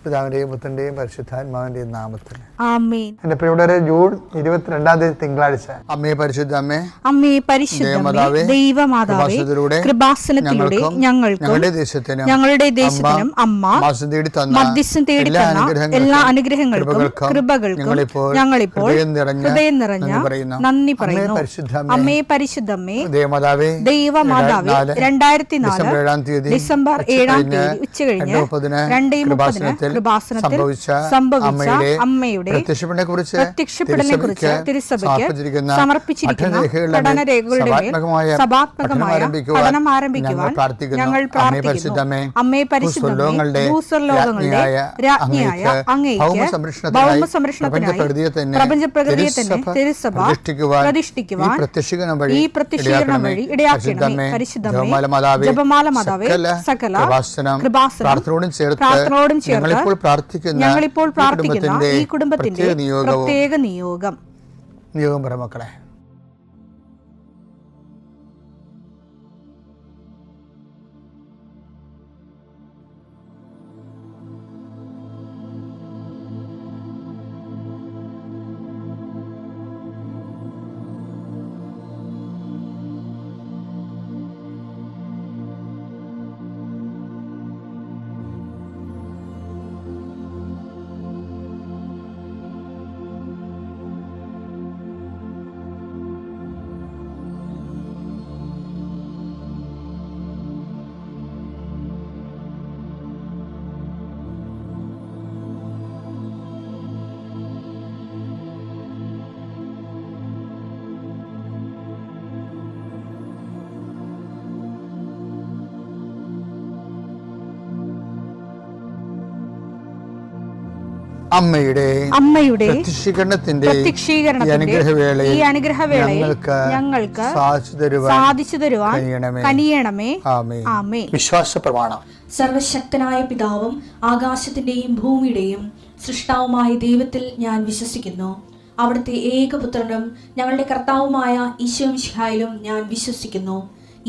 പിതാവിന്റെയും പുത്രന്റെയും പരിശുദ്ധാത്മാവിന്റെയും നാമത്തിൽ ആമേൻ. എന്റെ പ്രിയപ്പെട്ടവരെ, ജൂൺ 22 തിങ്കളാഴ്ച. അമ്മേ പരിശുദ്ധ അമ്മേ, അമ്മേ പരിശുദ്ധ ദൈവമാതാവേ, കൃപാസനത്തിലൂടെ ഞങ്ങൾക്കും ഞങ്ങളുടെ ദേശത്തിനും അമ്മ മധ്യസ്ഥം തേടി തന്ന എല്ലാ അനുഗ്രഹങ്ങൾക്കും കൃപകൾക്കും ഞങ്ങളിപ്പോൾ ഹൃദയം നിറഞ്ഞ നന്ദി പറയുന്നു. അമ്മേ പരിശുദ്ധമ്മേ ദൈവമാതാവേ, 2004 ഡിസംബർ 7 ഉച്ചകഴിഞ്ഞ് 2:30 കൃപാസനത്തിൽ സംഭവിച്ച അമ്മയുടെ പ്രത്യക്ഷപ്പെടലിനെക്കുറിച്ച് തിരുസഭയ്ക്ക് സമർപ്പിച്ചിരിക്കുന്ന പഠനരേഖകളുടെ മേൽ സഭാത്മകമായ പഠനം ആരംഭിക്കുവാൻ ഞങ്ങൾ പ്രാർത്ഥിക്കുന്നു. അമ്മേ പരിശുദ്ധമേ, ഭൂസ്വർലോകങ്ങളുടെ രാജ്ഞിയായ അങ്ങേയ്ക്ക് ഭൗമ സംരക്ഷണത്തിനായി പ്രപഞ്ചപ്രകൃതിയെ തന്നെ തിരുസഭ പ്രതിഷ്ഠിക്കുവാൻ ഈ പ്രത്യക്ഷീകരണം വഴി ഇടയാക്കണമേ. പരിശുദ്ധമേ, ജപമാല മാതാവേ, സകല കൃപാസനം പ്രാർത്ഥനയോടും ചേർത്ത് ഞങ്ങളിപ്പോൾ പ്രാർത്ഥിക്കുന്ന ഈ കുടുംബത്തിന്റെ പ്രത്യേക നിയോഗം പറ മക്കളെ. അമ്മയുടെ പ്രത്യക്ഷീകരണത്തിന്റെ ഈ അനുഗ്രഹവേളയിൽ ഞങ്ങൾക്ക് സാധിച്ചു തരുവാൻ കനിയണമേ. ആമേൻ. വിശ്വാസ പ്രമാണം. സർവശക്തനായ പിതാവും ആകാശത്തിന്റെയും ഭൂമിയുടെയും സൃഷ്ടാവുമായ ദൈവത്തിൽ ഞാൻ വിശ്വസിക്കുന്നു. അവിടുത്തെ ഏകപുത്രനും ഞങ്ങളുടെ കർത്താവുമായ ഈശോ മിശിഹായിലും ഞാൻ വിശ്വസിക്കുന്നു.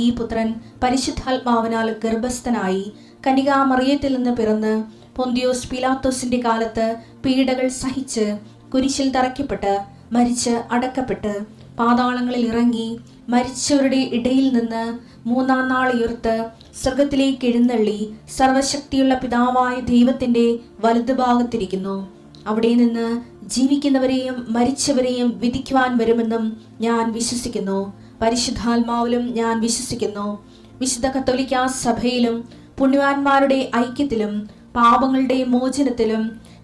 ഈ പുത്രൻ പരിശുദ്ധാത്മാവിനാൽ ഗർഭസ്ഥനായി കന്യകാമറിയത്തിൽ നിന്ന് പിറന്ന് പൊന്തിയോസ് പീലാത്തോസിന്റെ കാലത്ത് പീഡകൾ സഹിച്ച് കുരിശിൽ തറയ്ക്കപ്പെട്ട് മരിച്ച് അടക്കപ്പെട്ട് പാതാളങ്ങളിൽ ഇറങ്ങി മരിച്ചവരുടെ ഇടയിൽ നിന്ന് 3-ാം നാൾ ഉയർത്ത് സ്വർഗത്തിലേക്ക് എഴുന്നള്ളി സർവശക്തിയുള്ള പിതാവായ ദൈവത്തിന്റെ വലതുഭാഗത്തിരിക്കുന്നു. അവിടെ നിന്ന് ജീവിക്കുന്നവരെയും മരിച്ചവരെയും വിധിക്കുവാൻ വരുമെന്നും ഞാൻ വിശ്വസിക്കുന്നു. പരിശുദ്ധാത്മാവിലും ഞാൻ വിശ്വസിക്കുന്നു. വിശുദ്ധ കത്തോലിക്കാ സഭയിലും പുണ്യവാന്മാരുടെ ഐക്യത്തിലും പാപങ്ങളുടെ മോചനത്തിലും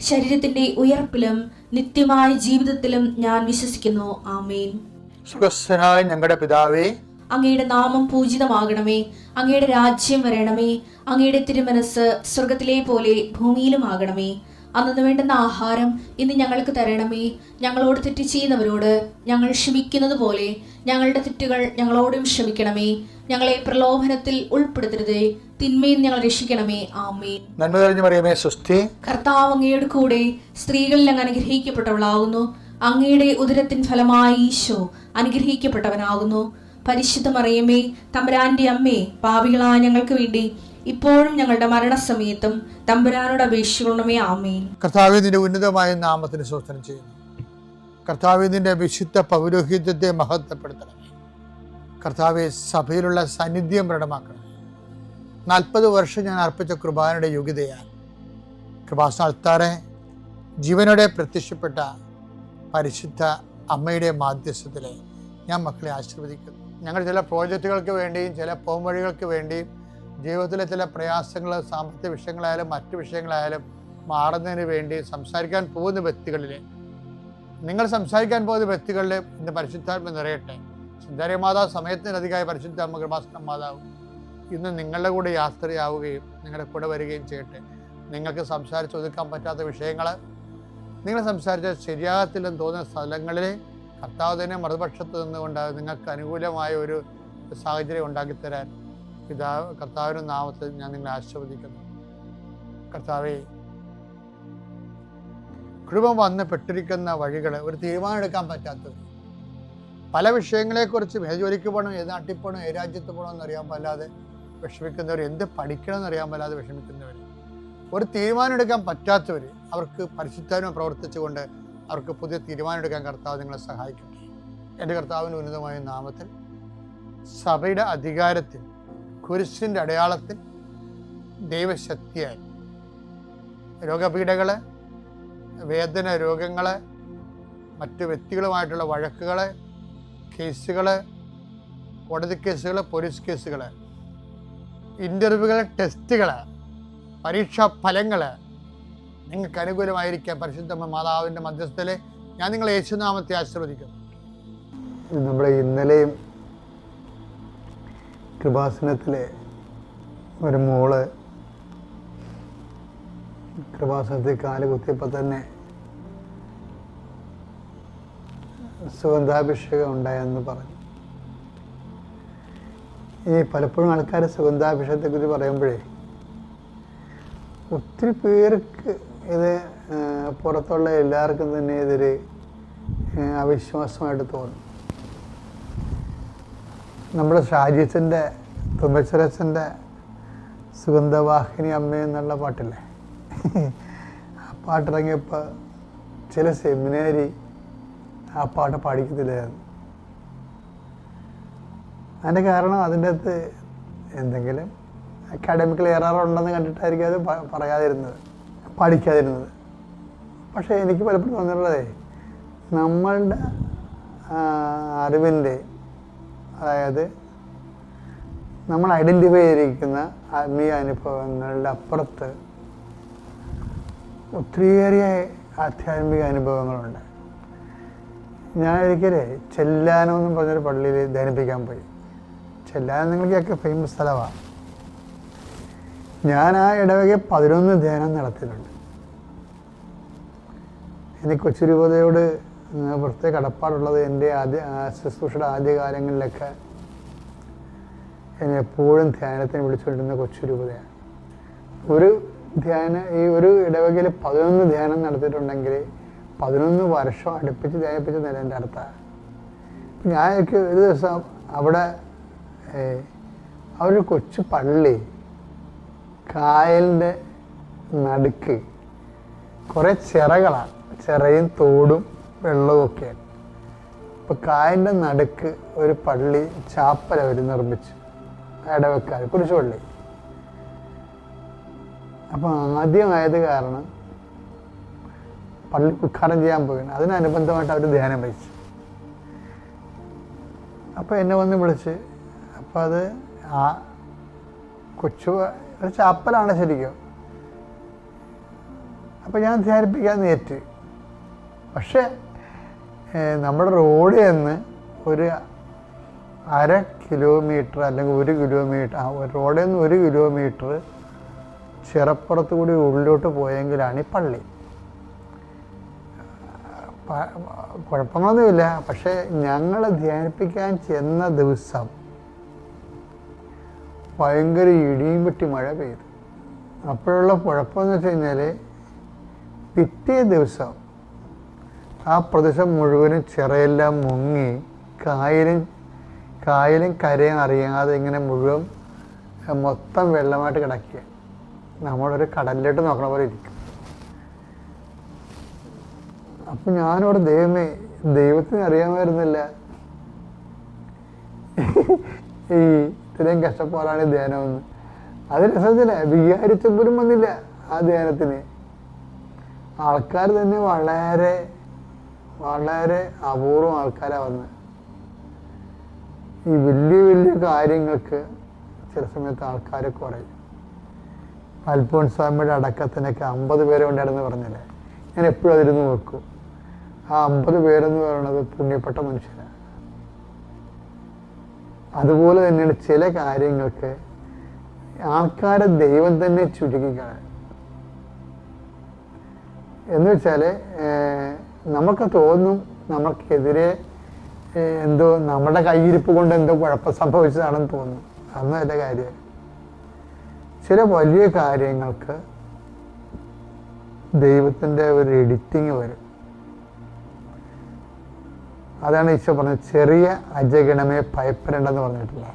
ശരീരത്തിന്റെ ഉയർപ്പിലും നിത്യമായ ജീവിതത്തിലും ഞാൻ വിശ്വസിക്കുന്നു. ആമേൻ. സുഖസ്ഥനായ ഞങ്ങളുടെ പിതാവേ, അങ്ങയുടെ നാമം പൂജിതമാകണമേ. അങ്ങയുടെ രാജ്യം വരണമേ. അങ്ങയുടെ തിരുമനസ് സ്വർഗത്തിലെ പോലെ ഭൂമിയിലുമാകണമേ. അന്നു വേണ്ടുന്ന ആഹാരം ഇന്ന് ഞങ്ങൾക്ക് തരണമേ. ഞങ്ങളോട് തെറ്റ് ചെയ്യുന്നവരോട് ഞങ്ങൾ ക്ഷമിക്കുന്നത് പോലെ ഞങ്ങളുടെ തെറ്റുകൾ ഞങ്ങളോടും ക്ഷമിക്കണമേ. ഞങ്ങളെ പ്രലോഭനത്തിൽ ഉൾപ്പെടുത്തരുതേ, തിന്മയിൽ ഞങ്ങൾ രക്ഷിക്കണമേ. ആമേൻ. നന്മ നിറഞ്ഞ മറിയമേ, സ്വസ്തി. കർത്താവ് അങ്ങയുടെ കൂടെ സ്ത്രീകളിൽ അങ്ങ് അനുഗ്രഹിക്കപ്പെട്ടവളാകുന്നു. അങ്ങയുടെ ഉദരത്തിൻ ഫലമായി ഈശോ അനുഗ്രഹിക്കപ്പെട്ടവനാകുന്നു. പരിശുദ്ധ മറിയമേ, തമ്പുരാന്റെ അമ്മേ, പാപികളായ ഞങ്ങൾക്ക് വേണ്ടി ഇപ്പോഴും ഞങ്ങളുടെ മരണസമയത്തും തമ്പുരാനോട് അപേക്ഷിക്കണമേ. ആമേൻ. കർത്താവേ, നിന്റെ ഉന്നതമായ നാമത്തിന് സ്തോത്രം ചെയ്യുന്നു. കർത്താവേ, നിന്റെ വിശുദ്ധ പൗരോഹിത്യത്തെ മഹത്വപ്പെടുത്തണമേ. കർത്താവെ, സഭയിലുള്ള സാന്നിധ്യം പ്രകടമാക്കണം. 40 വർഷം ഞാൻ അർപ്പിച്ച കൃപാനയുടെ യോഗ്യതയാൽ കൃപാസ്ഥാനത്താറെ ജീവനോടെ പ്രത്യക്ഷപ്പെട്ട പരിശുദ്ധ അമ്മയുടെ മാധ്യസ്ഥത്തിലെ ഞാൻ മക്കളെ ആശീർവദിക്കുന്നു. ഞങ്ങൾ ചില പ്രോജക്റ്റുകൾക്ക് വേണ്ടിയും ചില പോംവഴികൾക്ക് വേണ്ടിയും ജീവിതത്തിലെ ചില പ്രയാസങ്ങൾ, സാമ്പത്തിക വിഷയങ്ങളായാലും മറ്റു വിഷയങ്ങളായാലും മാറുന്നതിന് വേണ്ടി സംസാരിക്കാൻ പോകുന്ന വ്യക്തികളിൽ, നിങ്ങൾ സംസാരിക്കാൻ പോകുന്ന വ്യക്തികളിൽ ഇന്ന് പരിശുദ്ധാത്മ നിറയട്ടെ. സുന്ദരി മാതാവ് സമയത്തിനധികമായി പരിശുദ്ധ അമ്മ കൃപാസന മാതാവ് ഇന്ന് നിങ്ങളുടെ കൂടെ യാത്രയാവുകയും നിങ്ങളുടെ കൂടെ വരികയും ചെയ്യട്ടെ. നിങ്ങൾക്ക് സംസാരിച്ച് ഒതുക്കാൻ പറ്റാത്ത വിഷയങ്ങൾ, നിങ്ങൾ സംസാരിച്ചാൽ ശരിയാകത്തില്ലെന്ന് തോന്നുന്ന സ്ഥലങ്ങളിൽ കർത്താവ് തന്നെ മറുപക്ഷത്ത് നിന്നുകൊണ്ട് നിങ്ങൾക്ക് അനുകൂലമായ ഒരു സാഹചര്യം ഉണ്ടാക്കിത്തരാൻ കർത്താവിൻ്റെ നാമത്തിൽ ഞാൻ നിങ്ങളെ ആശീർവദിക്കുന്നു. കർത്താവേ, കൃപ വന്ന് പെട്ടിരിക്കുന്ന വഴികൾ ഒരു തീരുമാനം എടുക്കാൻ പറ്റാത്തത്, പല വിഷയങ്ങളെക്കുറിച്ച് ഏത് ജോലിക്ക് പോകണം, ഏത് നാട്ടിൽ പോകണം, ഏത് രാജ്യത്ത് പോകണം എന്നറിയാൻ പാടില്ലാതെ വിഷമിക്കുന്നവർ, എന്ത് പഠിക്കണം എന്നറിയാൻ പാടില്ലാതെ വിഷമിക്കുന്നവർ, ഒരു തീരുമാനം എടുക്കാൻ പറ്റാത്തവർ, അവർക്ക് പരിശുദ്ധാത്മാവ് പ്രവർത്തിച്ചുകൊണ്ട് അവർക്ക് പുതിയ തീരുമാനം എടുക്കാൻ കർത്താവ് നിങ്ങളെ സഹായിക്കട്ടെ. എൻ്റെ കർത്താവിൻ്റെ ഉന്നതമായ നാമത്തിൽ സഭയുടെ അധികാരത്തിൽ, കുരിശിൻ്റെ അടയാളത്തിൽ, ദൈവശക്തിയാൽ രോഗപീഠകളെ, വേദന രോഗങ്ങളെ, മറ്റു വ്യക്തികളുമായിട്ടുള്ള വഴക്കുകളെ, കേസുകൾ, കോടതി കേസുകൾ, പോലീസ് കേസുകൾ, ഇൻ്റർവ്യൂകൾ, ടെസ്റ്റുകൾ, പരീക്ഷാ ഫലങ്ങൾ നിങ്ങൾക്ക് അനുകൂലമായിരിക്കാൻ പരിശുദ്ധ മാതാവിൻ്റെ മധ്യസ്ഥതയിൽ ഞാൻ നിങ്ങളെ യേശുനാമത്തെ ആശീർവദിക്കുന്നു. നമ്മുടെ ഇന്നലെയും കൃപാസനത്തിലെ ഒരു മോള് കൃപാസനത്തിൽ കാല് കുത്തിയപ്പോൾ തന്നെ സുഗന്ധാഭിഷേകം ഉണ്ടായെന്ന് പറഞ്ഞു. ഈ പലപ്പോഴും ആൾക്കാർ സുഗന്ധാഭിഷേകത്തെക്കുറിച്ച് പറയുമ്പോഴേ ഒത്തിരി പേർക്ക് ഇത് പുറത്തുള്ള എല്ലാവർക്കും തന്നെ ഇതൊരു അവിശ്വാസമായിട്ട് തോന്നും. നമ്മുടെ ഷാജിസിൻ്റെ തുമ്പച്ചരച്ചൻ്റെ സുഗന്ധവാഹിനി അമ്മ എന്നുള്ള പാട്ടില്ലേ, ആ പാട്ടിറങ്ങിയപ്പോൾ ചില സെമിനാരി ആ പാട്ട് പാടിക്കത്തില്ലായിരുന്നു. അതിൻ്റെ കാരണം അതിൻ്റെ അകത്ത് എന്തെങ്കിലും അക്കാഡമിക്കൽ എററുണ്ടെന്ന് കണ്ടിട്ടായിരിക്കും അത് പഠിക്കാതിരുന്നത്. പക്ഷേ എനിക്ക് പലപ്പോഴും തോന്നിയിട്ടുള്ളതേ, നമ്മളുടെ അറിവിൻ്റെ, അതായത് നമ്മൾ ഐഡൻറ്റിഫൈ ചെയ്തിരിക്കുന്ന ആത്മീയ അനുഭവങ്ങളുടെ അപ്പുറത്ത് ഒത്തിരിയേറെ ആധ്യാത്മിക അനുഭവങ്ങളുണ്ട്. ഞാൻ ഒരിക്കലേ ചെല്ലാനോ എന്നും പറഞ്ഞൊരു പള്ളിയിൽ ധ്യാനിപ്പിക്കാൻ പോയി. ചെല്ലാനം നിങ്ങൾക്കൊക്കെ ഫേമസ് സ്ഥലമാണ്. ഞാൻ ആ ഇടവകയിൽ 11 ധ്യാനം നടത്തിയിട്ടുണ്ട്. എനിക്ക് കൊച്ചി രൂപതയോട് പ്രത്യേക കടപ്പാടുള്ളത് എൻ്റെ ശുശ്രൂഷയുടെ ആദ്യകാലങ്ങളിലൊക്കെ എന്നെ എപ്പോഴും ധ്യാനത്തിന് വിളിച്ചുകൊണ്ടിരുന്ന കൊച്ചി രൂപതയാണ്. ഈ ഒരു ഇടവകയിൽ 11 ധ്യാനം നടത്തിയിട്ടുണ്ടെങ്കിൽ 11 വർഷം അടുപ്പിച്ച് ധ്യാനിപ്പിച്ചെന്നല്ല എൻ്റെ അർത്ഥം. ഞാനൊക്കെ ഒരു ദിവസം അവിടെ ഒരു കൊച്ചു പള്ളി, കായലിൻ്റെ നടുക്ക് കുറേ ചിറകളാണ്, ചിറയും തോടും വെള്ളവും ഒക്കെയാണ്. അപ്പോൾ കായലിൻ്റെ നടുക്ക് ഒരു പള്ളി, ചാപ്പൽ അവർ നിർമ്മിച്ചു, ഇടവക്കാർ, കുരിശ് പള്ളി. അപ്പോൾ ആദ്യമായത് കാരണം പള്ളി ഉദ്ഘാടനം ചെയ്യാൻ പോവുകയാണ്. അതിനനുബന്ധമായിട്ട് അവർ ധ്യാനം വഹിച്ചു. അപ്പോൾ എന്നെ വന്ന് വിളിച്ച്, അപ്പോൾ അത് ആ കൊച്ചു ഒരു ചാപ്പലാണ് ശരിക്കും. അപ്പോൾ ഞാൻ ധ്യാനിപ്പിക്കാൻ നേരിട്ട്. പക്ഷേ നമ്മുടെ റോഡിൽ നിന്ന് ഒരു 1/2 കിലോമീറ്റർ അല്ലെങ്കിൽ 1 കിലോമീറ്റർ, റോഡിൽ നിന്ന് 1 കിലോമീറ്റർ ചിറപ്പുറത്ത് കൂടി ഉള്ളിലോട്ട് പോയെങ്കിലാണ് ഈ പള്ളി. കുഴപ്പങ്ങളൊന്നുമില്ല. പക്ഷേ ഞങ്ങൾ ധ്യാനിപ്പിക്കാൻ ചെന്ന ദിവസം ഭയങ്കര ഇടിയും വെട്ടി മഴ പെയ്തു. അപ്പോഴുള്ള കുഴപ്പമെന്ന് വെച്ച് കഴിഞ്ഞാൽ പിറ്റേ ദിവസം ആ പ്രദേശം മുഴുവനും ചിറയെല്ലാം മുങ്ങി കായലും കരയും അറിയാതെ ഇങ്ങനെ മുഴുവൻ മൊത്തം വെള്ളമായിട്ട് കിടക്കുക. നമ്മളൊരു കടലിലോട്ട് നോക്കണ പോലെ ഇരിക്കും. അപ്പം ഞാനോട് ദൈവത്തിന് അറിയാമായിരുന്നില്ല ഈ ഇത്രയും കഷ്ടപ്പാടാണ് ധ്യാനമെന്ന്. അത് രസത്തില്ല, വിചാരിച്ച പോലും വന്നില്ല ആ ധ്യാനത്തിന്. ആൾക്കാർ തന്നെ വളരെ വളരെ അപൂർവം ആൾക്കാരാണ് വന്നത്. ഈ വലിയ വലിയ കാര്യങ്ങൾക്ക് ചില സമയത്ത് ആൾക്കാർ കുറയും. അൽഫോൻസ് സ്വാമിയുടെ അടക്കത്തിനൊക്കെ 50 പേരെ ഉണ്ടായിരുന്നു പറഞ്ഞില്ലേ, ഞാൻ എപ്പോഴും അതിരുന്ന് നോക്കും. ആ 50 പേരെന്ന് പറയുന്നത് പുണ്യപ്പെട്ട മനുഷ്യരാണ്. അതുപോലെ തന്നെയാണ് ചില കാര്യങ്ങൾക്ക് ആൾക്കാരെ ദൈവം തന്നെ ചുരുക്കിക്കാണ്. എന്ന് വെച്ചാൽ നമുക്ക് തോന്നും നമുക്കെതിരെ എന്തോ നമ്മുടെ കയ്യിരിപ്പ് കൊണ്ട് എന്തോ കുഴപ്പം സംഭവിച്ചതാണെന്ന് തോന്നും. അന്നല്ല കാര്യം. ചില വലിയ കാര്യങ്ങൾക്ക് ദൈവത്തിൻ്റെ ഒരു എഡിറ്റിങ് വരും. അതാണ് ഈശോ പറഞ്ഞത്, ചെറിയ അജഗണമേ ഭയപ്പെടേണ്ടെന്ന് പറഞ്ഞിട്ടില്ല.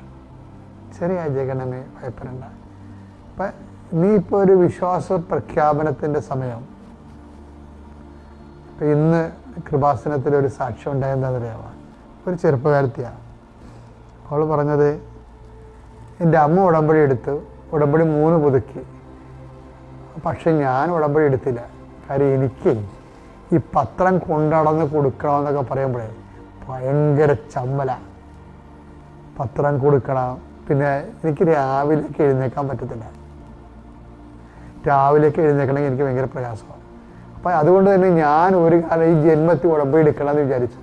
ചെറിയ അജഗണമേ ഭയപ്പെടേണ്ട. അപ്പം ഇനിയിപ്പോൾ ഒരു വിശ്വാസ പ്രഖ്യാപനത്തിൻ്റെ സമയം. ഇപ്പം ഇന്ന് കൃപാസനത്തിലൊരു സാക്ഷ്യം ഉണ്ടായെന്താണെന്നറിയാമോ? ഒരു ചെറുപ്പകാലത്തെയാണ്. അവൾ പറഞ്ഞത്, എൻ്റെ അമ്മ ഉടമ്പടി എടുത്തു, ഉടമ്പടി 3 പുതുക്കി. പക്ഷെ ഞാൻ ഉടമ്പടി എടുത്തില്ല. കാര്യം എനിക്ക് ഈ പത്രം കൊണ്ടടന്ന് കൊടുക്കണമെന്നൊക്കെ പറയുമ്പോഴേ ഭയങ്കര ചമ്മല. പത്രം കൊടുക്കണം, പിന്നെ എനിക്ക് രാവിലേക്ക് എഴുന്നേക്കാൻ പറ്റത്തില്ല. രാവിലേക്ക് എഴുന്നേക്കണമെങ്കിൽ എനിക്ക് ഭയങ്കര പ്രയാസമാണ്. അപ്പം അതുകൊണ്ട് തന്നെ ഞാൻ ഒരു കാലം ഈ ജന്മത്തിൽ ഉടമ്പടി എടുക്കണമെന്ന് വിചാരിച്ചു.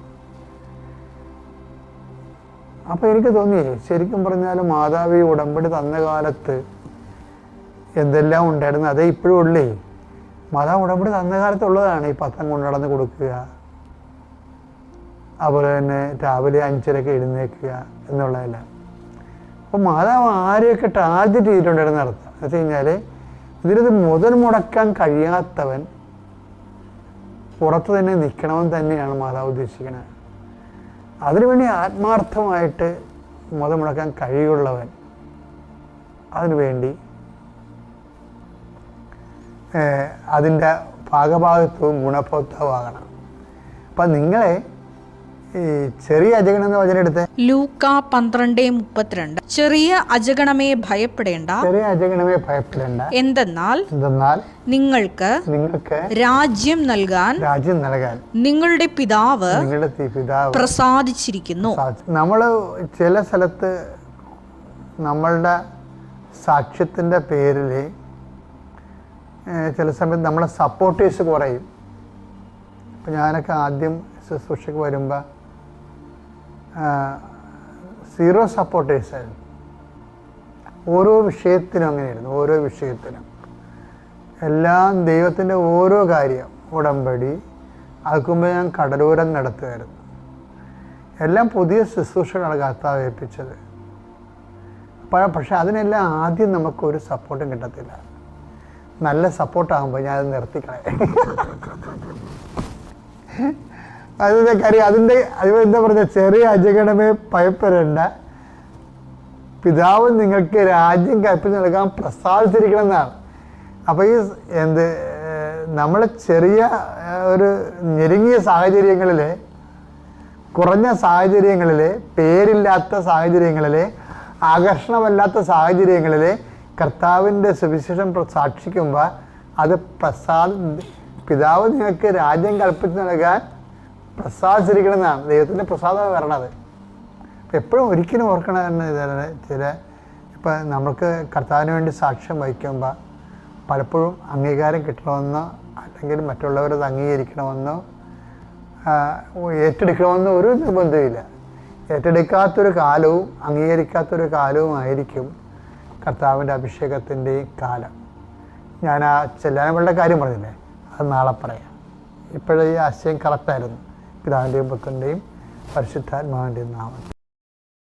അപ്പം എനിക്ക് തോന്നി, ശരിക്കും പറഞ്ഞാൽ മാതാവ് ഈ ഉടമ്പടി തന്ന കാലത്ത് എന്തെല്ലാം ഉണ്ടായിരുന്നു അതേ ഇപ്പോഴും ഉള്ളേ. മാതാവ് ഉടമ്പടി തന്ന കാലത്തുള്ളതാണ് ഈ പത്രം കൊണ്ടുനടന്ന് കൊടുക്കുക, അതുപോലെ തന്നെ രാവിലെ 5:30 എഴുന്നേൽക്കുക എന്നുള്ളതെല്ലാം. അപ്പോൾ മാതാവ് ആരെയൊക്കെ ടാർഗറ്റ് ചെയ്തിട്ടുണ്ടായിരുന്നു അർത്ഥം. എന്ന് വെച്ച് കഴിഞ്ഞാൽ ഇതിനത് മുതൽ മുടക്കാൻ കഴിയാത്തവൻ പുറത്ത് തന്നെ നിൽക്കണമെന്ന് തന്നെയാണ് മാതാവ് ഉദ്ദേശിക്കുന്നത്. അതിനുവേണ്ടി ആത്മാർത്ഥമായിട്ട് മുതൽ മുടക്കാൻ കഴിയുള്ളവൻ അതിനുവേണ്ടി അതിൻ്റെ ഭാഗഭാഗത്വവും ഗുണഭോക്താവാകണം. അപ്പം നിങ്ങളെ ഈ ചെറിയ അജഗണം എന്ന വചനം എടുത്ത് ലൂക്ക 12:32 ചെറിയ അജഗണമേ ഭയപ്പെടേണ്ട, ചെറിയ അജഗണമേ ഭയപ്പെടേണ്ട, എന്തെന്നാൽ നിങ്ങൾക്ക് രാജ്യം നൽകാൻ നിങ്ങളുടെ പിതാവ് പ്രസാദിച്ചിരിക്കുന്നു. നമ്മൾ ചില സ്ഥലത്ത് നമ്മളുടെ സാക്ഷ്യത്തിൻ്റെ പേരിൽ ചില സമയത്ത് നമ്മളെ സപ്പോർട്ടേഴ്സ് കുറയും. ഇപ്പം ഞാനൊക്കെ ആദ്യം ശുശ്രൂഷയ്ക്ക് വരുമ്പോൾ 0 സപ്പോർട്ടേഴ്സായിരുന്നു. ഓരോ വിഷയത്തിനും അങ്ങനെയായിരുന്നു. ഓരോ വിഷയത്തിനും എല്ലാം ദൈവത്തിൻ്റെ ഓരോ കാര്യം, ഉടമ്പടി, അതുക്കുമ്പോൾ ഞാൻ കടലോരം നടത്തുമായിരുന്നു. എല്ലാം പുതിയ ശുശ്രൂഷകളാണ് കർത്താവ് ഏൽപ്പിച്ചത്. പക്ഷെ അതിനെല്ലാം ആദ്യം നമുക്കൊരു സപ്പോർട്ടും കിട്ടത്തില്ല. നല്ല സപ്പോർട്ടാകുമ്പോൾ ഞാനത് നിർത്തിക്കളയാം. അതിൻ്റെ കാര്യം അതിൻ്റെ എന്താ പറഞ്ഞ ചെറിയ അജഗണമേ ഭയപ്പെടേണ്ട, പിതാവ് നിങ്ങൾക്ക് രാജ്യം കൽപ്പിച്ച് നൽകാൻ പ്രസാദിച്ചിരിക്കണം എന്നാണ്. അപ്പോൾ ഈ നമ്മൾ ചെറിയ ഒരു ഞെരുങ്ങിയ സാഹചര്യങ്ങളിൽ, കുറഞ്ഞ സാഹചര്യങ്ങളിൽ, പേരില്ലാത്ത സാഹചര്യങ്ങളിൽ, ആകർഷണമല്ലാത്ത സാഹചര്യങ്ങളിൽ കർത്താവിൻ്റെ സുവിശേഷം സാക്ഷിക്കുമ്പോൾ അത് പിതാവ് നിങ്ങൾക്ക് രാജ്യം കൽപ്പിച്ച് നൽകാൻ പ്രസാദിച്ചിരിക്കണം എന്നാണ്. ദൈവത്തിൻ്റെ പ്രസാദം വരണത്. അപ്പം എപ്പോഴും ഒരിക്കലും ഓർക്കണമെന്ന് ഇപ്പം നമുക്ക് കർത്താവിന് വേണ്ടി സാക്ഷ്യം വഹിക്കുമ്പോൾ പലപ്പോഴും അംഗീകാരം കിട്ടണമെന്നോ അല്ലെങ്കിൽ മറ്റുള്ളവരത് അംഗീകരിക്കണമെന്നോ ഏറ്റെടുക്കണമെന്നോ ഒരു നിർബന്ധമില്ല. ഏറ്റെടുക്കാത്തൊരു കാലവും അംഗീകരിക്കാത്തൊരു കാലവുമായിരിക്കും കർത്താവിൻ്റെ അഭിഷേകത്തിൻ്റെയും കാലം. ഞാൻ ആ ചെല്ലാനവളുടെ കാര്യം പറഞ്ഞില്ലേ, അത് നാളെ പറയാം. ഇപ്പോഴേ ഈ ആശയം കറക്റ്റായിരുന്നു. പിതാവിൻ്റെയും പുത്രൻ്റെയും പരിശുദ്ധാത്മാവിൻ്റെയും നാമത്തിൽ.